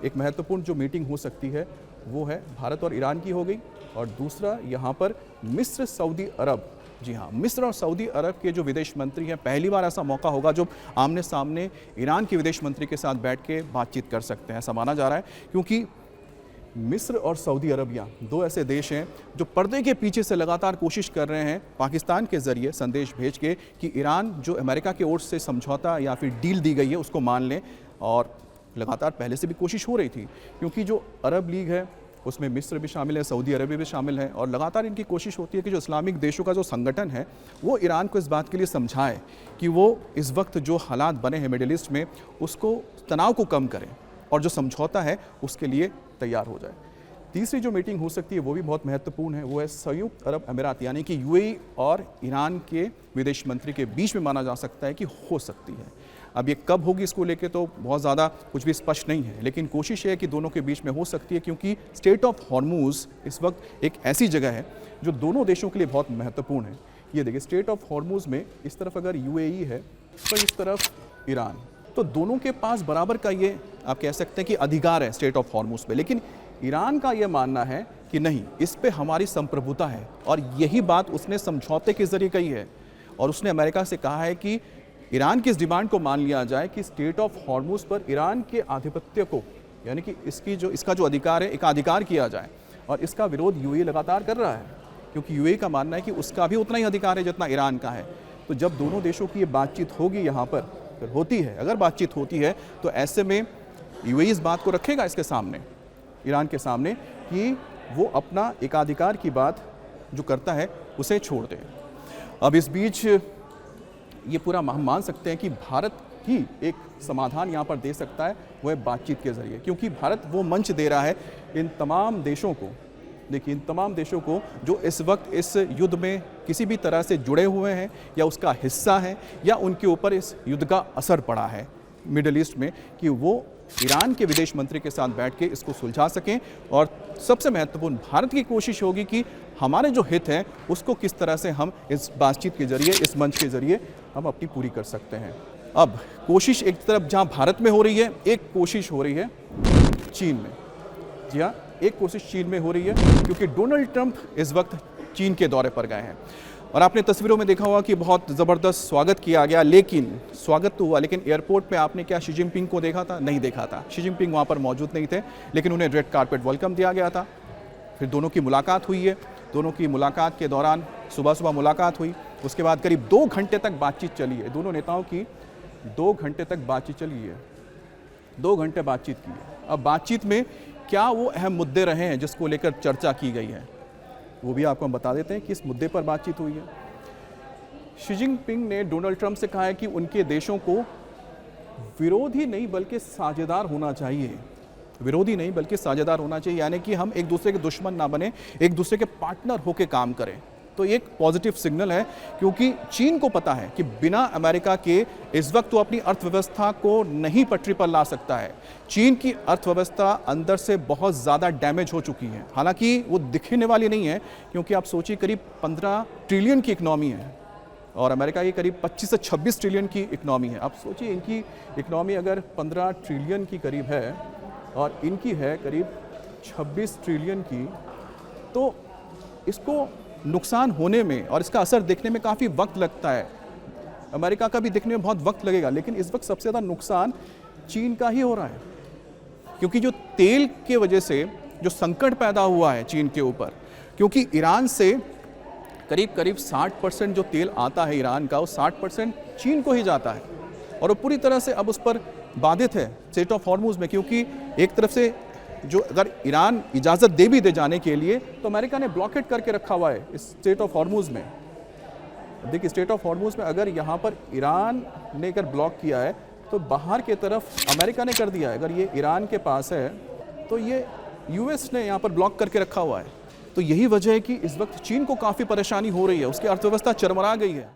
एक महत्वपूर्ण जो मीटिंग हो सकती है वो है भारत और ईरान की हो गई, और दूसरा यहाँ पर मिस्र सऊदी अरब, जी हाँ, मिस्र और सऊदी अरब के जो विदेश मंत्री हैं, पहली बार ऐसा मौका होगा जो आमने सामने ईरान के विदेश मंत्री के साथ बैठ के बातचीत कर सकते हैं, ऐसा माना जा रहा है। क्योंकि मिस्र और सऊदी अरबिया दो ऐसे देश हैं जो पर्दे के पीछे से लगातार कोशिश कर रहे हैं पाकिस्तान के ज़रिए संदेश भेज के कि ईरान जो अमेरिका की ओर से समझौता या फिर डील दी गई है उसको मान लें, और लगातार पहले से भी कोशिश हो रही थी। क्योंकि जो अरब लीग है उसमें मिस्र भी शामिल है, सऊदी अरबिया भी शामिल है, और लगातार इनकी कोशिश होती है कि जो इस्लामिक देशों का जो संगठन है वो ईरान को इस बात के लिए समझाए कि वो इस वक्त जो हालात बने हैं मिडिल ईस्ट में उसको तनाव को कम करें और जो समझौता है उसके लिए तैयार हो जाए। तीसरी जो मीटिंग हो सकती है वो भी बहुत महत्वपूर्ण है, वो है संयुक्त अरब अमीरात यानी कि यूएई और ईरान के विदेश मंत्री के बीच में माना जा सकता है कि हो सकती है। अब ये कब होगी इसको लेके तो बहुत ज़्यादा कुछ भी स्पष्ट नहीं है, लेकिन कोशिश है कि दोनों के बीच में हो सकती है, क्योंकि स्ट्रेट ऑफ हॉर्मूज इस वक्त एक ऐसी जगह है जो दोनों देशों के लिए बहुत महत्वपूर्ण है। ये देखिए, स्ट्रेट ऑफ हॉर्मूज में इस तरफ अगर यूएई है तो इस तरफ ईरान, तो दोनों के पास बराबर का ये आप कह सकते हैं कि अधिकार है स्ट्रेट ऑफ हॉर्मूज पे। लेकिन ईरान का ये मानना है कि नहीं, इस पे हमारी संप्रभुता है, और यही बात उसने समझौते के जरिए कही है। और उसने अमेरिका से कहा है कि ईरान की इस डिमांड को मान लिया जाए कि स्ट्रेट ऑफ हॉर्मूज पर ईरान के आधिपत्य को, यानी कि इसका जो अधिकार है एकाधिकार किया जाए। और इसका विरोध यूएई लगातार कर रहा है, क्योंकि यूएई का मानना है कि उसका भी उतना ही अधिकार है जितना ईरान का है। तो जब दोनों देशों की ये बातचीत होगी, यहाँ पर अगर होती है, अगर बातचीत होती है, तो ऐसे में यूएई इस बात को रखेगा इसके सामने, ईरान के सामने, कि वो अपना एकाधिकार की बात जो करता है उसे छोड़ दे। अब इस बीच ये पूरा हम मान सकते हैं कि भारत ही एक समाधान यहाँ पर दे सकता है, वो है बातचीत के ज़रिए। क्योंकि भारत वो मंच दे रहा है इन तमाम देशों को, देखिए इन तमाम देशों को जो इस वक्त इस युद्ध में किसी भी तरह से जुड़े हुए हैं या उसका हिस्सा हैं या उनके ऊपर इस युद्ध का असर पड़ा है मिडिल ईस्ट में, कि वो ईरान के विदेश मंत्री के साथ बैठ के इसको सुलझा सकें। और सबसे महत्वपूर्ण भारत की कोशिश होगी कि हमारे जो हित हैं उसको किस तरह से हम इस बातचीत के ज़रिए, इस मंच के ज़रिए हम अपनी पूरी कर सकते हैं। अब कोशिश एक तरफ जहां भारत में हो रही है, एक कोशिश हो रही है चीन में। जी हाँ, एक कोशिश चीन में हो रही है, क्योंकि डोनाल्ड ट्रंप इस वक्त चीन के दौरे पर गए हैं। और आपने तस्वीरों में देखा होगा कि बहुत ज़बरदस्त स्वागत किया गया, लेकिन स्वागत तो हुआ, लेकिन एयरपोर्ट पे आपने क्या शी जिनपिंग को देखा था? नहीं देखा था। शी जिनपिंग वहाँ पर मौजूद नहीं थे, लेकिन उन्हें रेड कारपेट वेलकम दिया गया था। फिर दोनों की मुलाकात हुई है। दोनों की मुलाकात के दौरान सुबह सुबह मुलाकात हुई, उसके बाद करीब 2 घंटे तक बातचीत चली है। दोनों नेताओं की 2 घंटे तक बातचीत चली है, 2 घंटे बातचीत की है। अब बातचीत में क्या वो अहम मुद्दे रहे हैं जिसको लेकर चर्चा की गई है, वो भी आपको हम बता देते हैं कि इस मुद्दे पर बातचीत हुई है। शी जिनपिंग ने डोनाल्ड ट्रंप से कहा है कि उनके देशों को विरोधी नहीं बल्कि साझेदार होना चाहिए, विरोधी नहीं बल्कि साझेदार होना चाहिए, यानी कि हम एक दूसरे के दुश्मन ना बने, एक दूसरे के पार्टनर होकर काम करें। तो एक पॉजिटिव सिग्नल है, क्योंकि चीन को पता है कि बिना अमेरिका के इस वक्त वो अपनी अर्थव्यवस्था को नहीं पटरी पर ला सकता है। चीन की अर्थव्यवस्था अंदर से बहुत ज़्यादा डैमेज हो चुकी है, हालांकि वो दिखने वाली नहीं है, क्योंकि आप सोचिए करीब 15 ट्रिलियन की इकनॉमी है और अमेरिका की करीब 25 से 26 ट्रिलियन की इकनॉमी है। आप सोचिए इनकी इकनॉमी अगर 15 ट्रिलियन की करीब है और इनकी है करीब 26 ट्रिलियन की, तो इसको नुकसान होने में और इसका असर देखने में काफ़ी वक्त लगता है। अमेरिका का भी देखने में बहुत वक्त लगेगा, लेकिन इस वक्त सबसे ज़्यादा नुकसान चीन का ही हो रहा है, क्योंकि जो तेल के वजह से जो संकट पैदा हुआ है चीन के ऊपर, क्योंकि ईरान से करीब करीब 60% जो तेल आता है ईरान का, वो 60% चीन को ही जाता है, और वो पूरी तरह से अब उस पर बाधित है स्ट्रेट ऑफ हॉर्मूज में। क्योंकि एक तरफ से जो अगर ईरान इजाज़त दे भी दे जाने के लिए, तो अमेरिका ने ब्लॉकेट करके रखा हुआ है इस स्ट्रेट ऑफ हॉर्मूज में। देखिए, स्ट्रेट ऑफ हॉर्मूज में अगर यहाँ पर ईरान ने अगर ब्लॉक किया है, तो बाहर की तरफ अमेरिका ने कर दिया है। अगर ये ईरान के पास है, तो ये यूएस ने यहाँ पर ब्लॉक करके रखा हुआ है। तो यही वजह है कि इस वक्त चीन को काफ़ी परेशानी हो रही है, उसकी अर्थव्यवस्था चरमरा गई है।